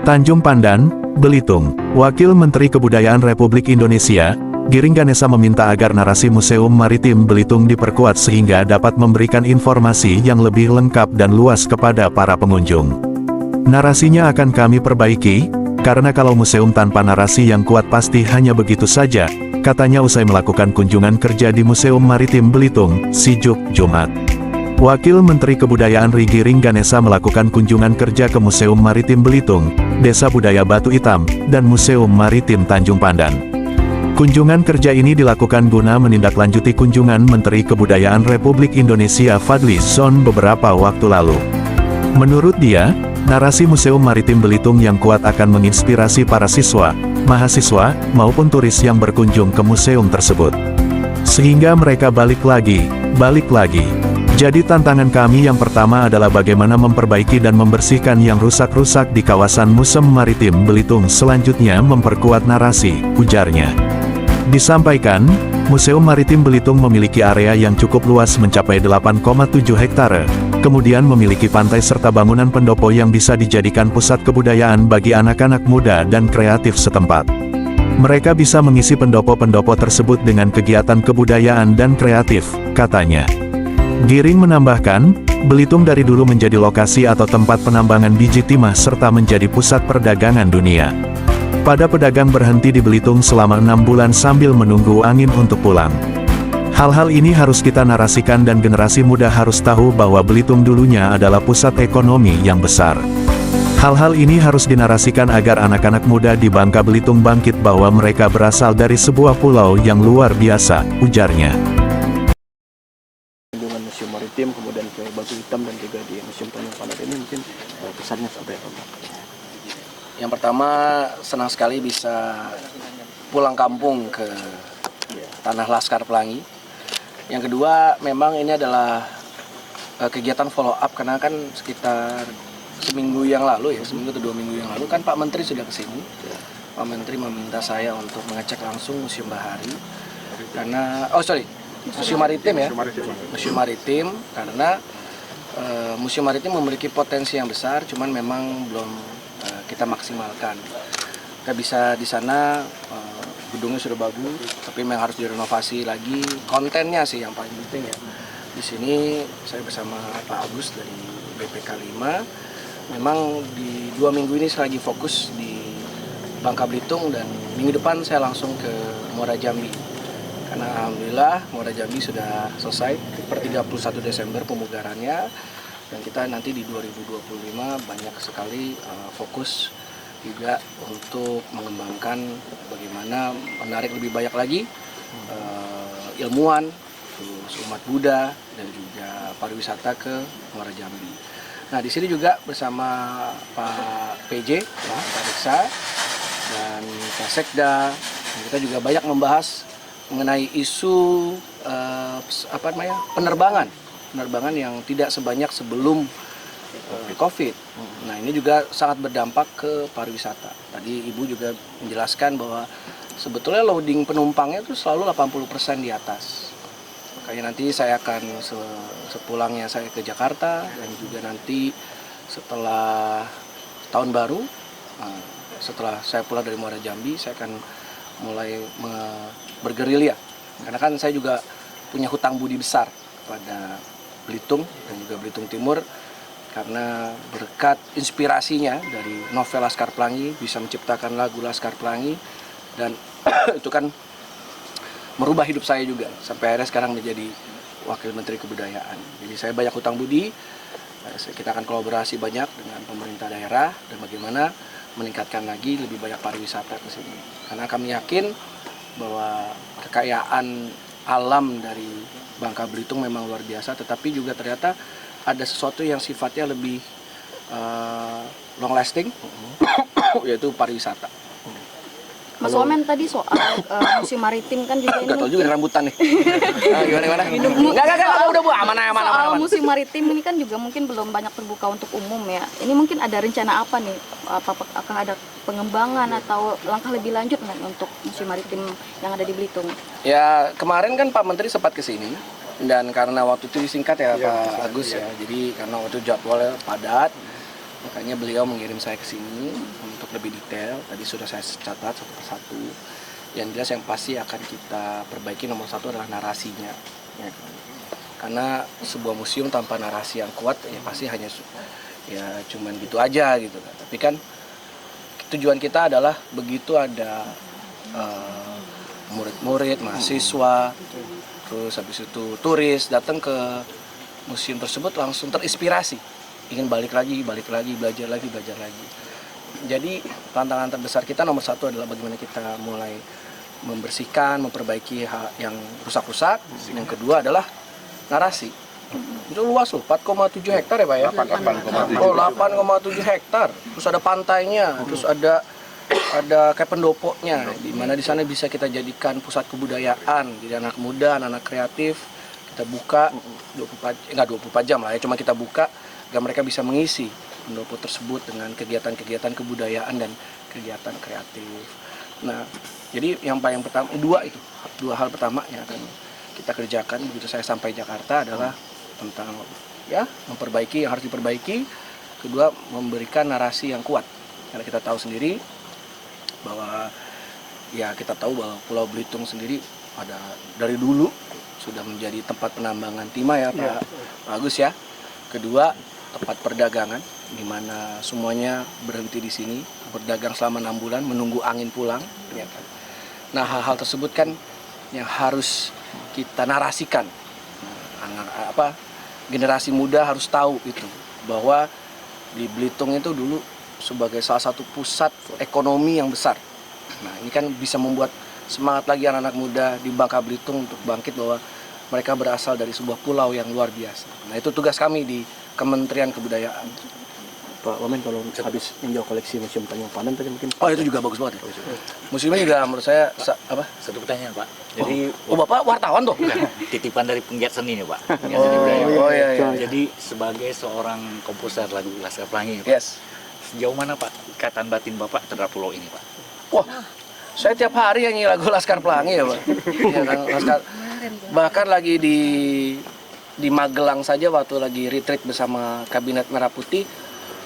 Tanjung Pandan, Belitung. Wakil Menteri Kebudayaan Republik Indonesia, Giring Ganesa meminta agar narasi Museum Maritim Belitung diperkuat sehingga dapat memberikan informasi yang lebih lengkap dan luas kepada para pengunjung. Narasinya akan kami perbaiki, karena kalau museum tanpa narasi yang kuat pasti hanya begitu saja, katanya usai melakukan kunjungan kerja di Museum Maritim Belitung, Sijuk, Jumat. Wakil Menteri Kebudayaan Giring Ganesa melakukan kunjungan kerja ke Museum Maritim Belitung, Desa Budaya Batu Hitam, dan Museum Maritim Tanjung Pandan. Kunjungan kerja ini dilakukan guna menindaklanjuti kunjungan Menteri Kebudayaan Republik Indonesia Fadly Zon beberapa waktu lalu. Menurut dia, narasi Museum Maritim Belitung yang kuat akan menginspirasi para siswa, mahasiswa, maupun turis yang berkunjung ke museum tersebut. Sehingga mereka balik lagi. Jadi tantangan kami yang pertama adalah bagaimana memperbaiki dan membersihkan yang rusak-rusak di kawasan Museum Maritim Belitung, selanjutnya memperkuat narasi, ujarnya. Disampaikan, Museum Maritim Belitung memiliki area yang cukup luas mencapai 8,7 hektare, kemudian memiliki pantai serta bangunan pendopo yang bisa dijadikan pusat kebudayaan bagi anak-anak muda dan kreatif setempat. Mereka bisa mengisi pendopo-pendopo tersebut dengan kegiatan kebudayaan dan kreatif, katanya. Giring menambahkan, Belitung dari dulu menjadi lokasi atau tempat penambangan biji timah serta menjadi pusat perdagangan dunia. Pada pedagang berhenti di Belitung selama 6 bulan sambil menunggu angin untuk pulang. Hal-hal ini harus kita narasikan dan generasi muda harus tahu bahwa Belitung dulunya adalah pusat ekonomi yang besar. Hal-hal ini harus dinarasikan agar anak-anak muda di Bangka Belitung bangkit bahwa mereka berasal dari sebuah pulau yang luar biasa, ujarnya. Museum Maritim, kemudian ke Batu Hitam dan juga di Museum Tanjung Pandan ini mungkin pesannya sampai apa? Yang pertama, senang sekali bisa pulang kampung ke tanah Laskar Pelangi. Yang kedua, memang ini adalah kegiatan follow up karena kan sekitar seminggu yang lalu seminggu atau 2 minggu yang lalu kan Pak Menteri sudah kesini. Pak Menteri meminta saya untuk mengecek langsung Museum Bahari karena Museum Maritim Museum Maritim karena Museum Maritim memiliki potensi yang besar, cuman memang belum kita maksimalkan. Kita bisa di sana gedungnya sudah bagus, tapi memang harus direnovasi lagi. Kontennya sih yang paling penting ya. Di sini saya bersama Pak Agus dari BPK 5. Memang di 2 minggu ini saya lagi fokus di Bangka Belitung dan minggu depan saya langsung ke Muara Jambi. Karena alhamdulillah Muara Jambi sudah selesai per 31 Desember pemugarannya, dan kita nanti di 2025 banyak sekali fokus juga untuk mengembangkan bagaimana menarik lebih banyak lagi ilmuwan, terus umat Buddha dan juga pariwisata ke Muara Jambi. Nah di sini juga bersama Pak PJ, Pak Deksa dan Pak Sekda, kita juga banyak membahas mengenai isu penerbangan yang tidak sebanyak sebelum COVID. Nah ini juga sangat berdampak ke pariwisata. Tadi Ibu juga menjelaskan bahwa sebetulnya loading penumpangnya itu selalu 80% di atas. Makanya nanti saya akan sepulangnya saya ke Jakarta dan juga nanti setelah tahun baru, setelah saya pulang dari Muara Jambi, saya akan mulai bergerilya, karena kan saya juga punya hutang budi besar pada Belitung dan juga Belitung Timur, karena berkat inspirasinya dari novel Laskar Pelangi bisa menciptakan lagu Laskar Pelangi, dan itu kan merubah hidup saya juga sampai akhirnya sekarang menjadi Wakil Menteri Kebudayaan. Jadi saya banyak hutang budi, kita akan kolaborasi banyak dengan pemerintah daerah dan bagaimana meningkatkan lagi lebih banyak pariwisata ke sini, karena kami yakin bahwa kekayaan alam dari Bangka Belitung memang luar biasa, tetapi juga ternyata ada sesuatu yang sifatnya lebih long lasting, yaitu pariwisata. Mas Wamen tadi soal museum maritim kan juga ini Gatal juga nih rambutan nih. Gimana? Enggak, udah Bu, aman. soal museum maritim ini kan juga mungkin belum banyak terbuka untuk umum ya. Ini mungkin ada rencana apa nih? Apakah ada pengembangan atau langkah lebih lanjut nih untuk museum maritim yang ada di Belitung? Ya, kemarin kan Pak Menteri sempat ke sini dan karena waktu itu disingkat ya Pak Agus ya. Jadi karena waktu jadwalnya padat, makanya beliau mengirim saya ke sini untuk lebih detail. Tadi sudah saya catat satu persatu. Yang jelas yang pasti akan kita perbaiki nomor satu adalah narasinya. Ya kan? Karena sebuah museum tanpa narasi yang kuat ya pasti hanya ya cuman gitu aja gitu kan. Tapi kan tujuan kita adalah begitu ada murid-murid, mahasiswa, terus habis itu turis datang ke museum tersebut langsung terinspirasi, ingin balik lagi, belajar lagi. Jadi tantangan terbesar kita nomor satu adalah bagaimana kita mulai membersihkan, memperbaiki hal yang rusak-rusak. Yang kedua adalah narasi. Itu luas loh, 4,7 hektar ya Pak ya? 8,7 hektar. Terus ada pantainya, terus ada kayak pendopoknya, di mana di sana bisa kita jadikan pusat kebudayaan. Jadi anak muda, anak kreatif, kita buka 24 jam lah ya, cuma kita buka agar mereka bisa mengisi pendopo tersebut dengan kegiatan-kegiatan kebudayaan dan kegiatan kreatif. Nah, jadi yang paling pertama, dua hal pertama yang akan kita kerjakan begitu saya sampai Jakarta adalah tentang ya memperbaiki yang harus diperbaiki. Kedua, memberikan narasi yang kuat. Karena kita tahu sendiri bahwa Pulau Belitung sendiri dari dulu sudah menjadi tempat penambangan timah ya Pak Agus ya. Kedua, tempat perdagangan di mana semuanya berhenti di sini, berdagang selama 6 bulan menunggu angin pulang ya kan. Nah, hal-hal tersebut kan yang harus kita narasikan. Generasi muda harus tahu itu bahwa di Belitung itu dulu sebagai salah satu pusat ekonomi yang besar. Nah, ini kan bisa membuat semangat lagi anak-anak muda di Bangka Belitung untuk bangkit bahwa mereka berasal dari sebuah pulau yang luar biasa. Nah, itu tugas kami di Kementerian Kebudayaan. Pak Wamen, kalau habis ninjau koleksi Museum Tanjung Pandan tadi mungkin. Oh, itu juga bagus banget ya. Museumnya juga menurut saya Satu pertanyaan Pak. Jadi Bapak wartawan tuh? titipan dari penggiat seni nih Pak. Iya. Jadi sebagai seorang komposer lagu Laskar Pelangi, Pak, Yes. sejauh mana Pak ikatan batin Bapak terhadap pulau ini Pak? Wah, saya tiap hari nyanyi lagu Laskar Pelangi ya Pak. Ya, kan, bahkan lagi di Magelang saja waktu lagi retreat bersama Kabinet Merah Putih,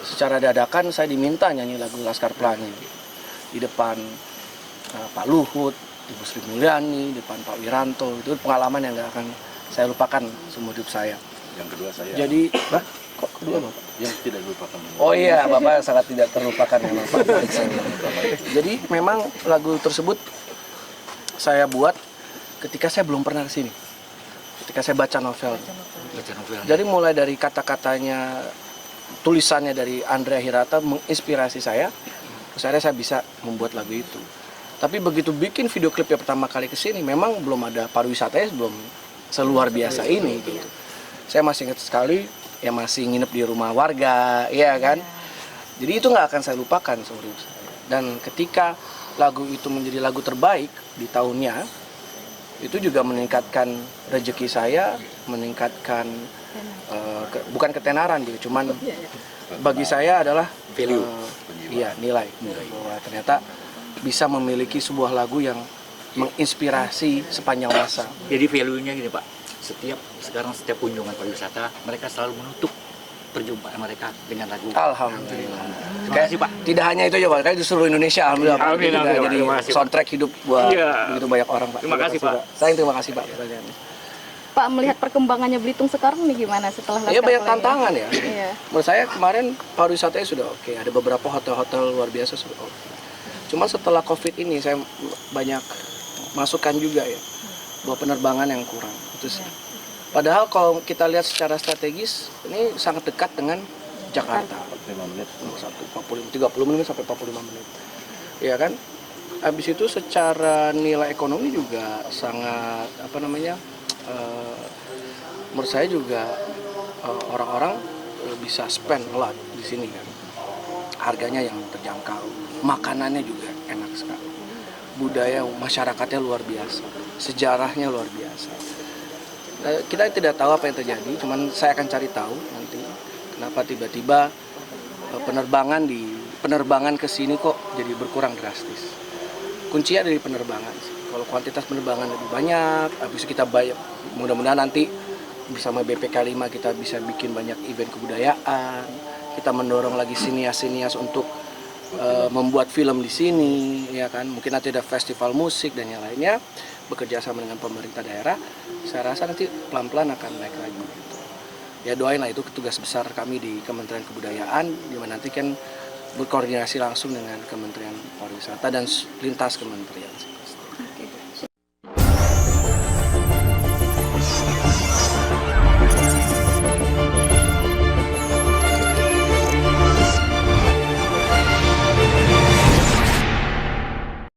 secara dadakan saya diminta nyanyi lagu Laskar Pelangi di depan Pak Luhut, Ibu Sri Mulyani, di depan Pak Wiranto. Itu pengalaman yang nggak akan saya lupakan seumur hidup saya. Yang kedua saya. Jadi, kok kedua Bapak? Yang tidak dilupakan. Oh iya, Bapak sangat tidak terlupakan memang Pak. Jadi memang lagu tersebut saya buat ketika saya belum pernah ke sini. Ketika saya baca novel. Jadi mulai dari kata-katanya, tulisannya dari Andrea Hirata menginspirasi saya. Terus akhirnya saya bisa membuat lagu itu. Tapi begitu bikin video klip yang pertama kali ke sini, memang belum ada pariwisatanya, belum seluar biasa ini gitu. Saya masih ingat sekali, ya masih nginep di rumah warga, ya kan. Jadi itu nggak akan saya lupakan seumur hidup saya. Dan ketika lagu itu menjadi lagu terbaik di tahunnya, itu juga meningkatkan rezeki saya, meningkatkan bukan ketenaran gitu, cuman bagi saya adalah Value. Nilai bahwa ternyata bisa memiliki sebuah lagu yang menginspirasi sepanjang masa. Jadi value-nya gini Pak, setiap kunjungan pariwisata mereka selalu menutup perjumpaan mereka dengan lagu. Alhamdulillah. Terima kasih Pak. Tidak hanya itu aja Pak, kayak di seluruh Indonesia alhamdulillah. Pak. Amin, Juga amin, Pak. jadi Terima kasih, Pak. soundtrack hidup buat Iya. begitu banyak orang Pak. Terima kasih, Pak. Saya terima kasih Pak pertanyaannya. Pak, melihat perkembangannya Belitung sekarang nih gimana setelah Iya, Laskar banyak Pelangi? tantangan ya. Iya. Menurut saya kemarin pariwisatanya sudah oke, ada beberapa hotel-hotel luar biasa sudah oke. Cuma setelah COVID ini saya banyak masukan juga ya, bahwa penerbangan yang kurang itu sih. Padahal kalau kita lihat secara strategis ini sangat dekat dengan Jakarta. 5 menit. 30 menit sampai 45 menit. Ya kan? Habis itu secara nilai ekonomi juga sangat menurut saya juga orang-orang bisa spend a lot di sini kan. Harganya yang terjangkau, makanannya juga enak sekali. budaya masyarakatnya luar biasa, sejarahnya luar biasa. Kita tidak tahu apa yang terjadi, cuman saya akan cari tahu nanti kenapa tiba-tiba penerbangan ke sini kok jadi berkurang drastis. Kuncinya dari penerbangan. Kalau kuantitas penerbangan lebih banyak, habis itu kita bayar. Mudah-mudahan nanti bersama BPK 5 kita bisa bikin banyak event kebudayaan. Kita mendorong lagi sinias-sinias untuk membuat film di sini, ya kan? Mungkin nanti ada festival musik dan yang lainnya. Bekerja sama dengan pemerintah daerah, saya rasa nanti pelan-pelan akan naik lagi. Gitu. Ya doain lah, itu tugas besar kami di Kementerian Kebudayaan, di mana nanti kan berkoordinasi langsung dengan Kementerian Pariwisata dan lintas kementerian.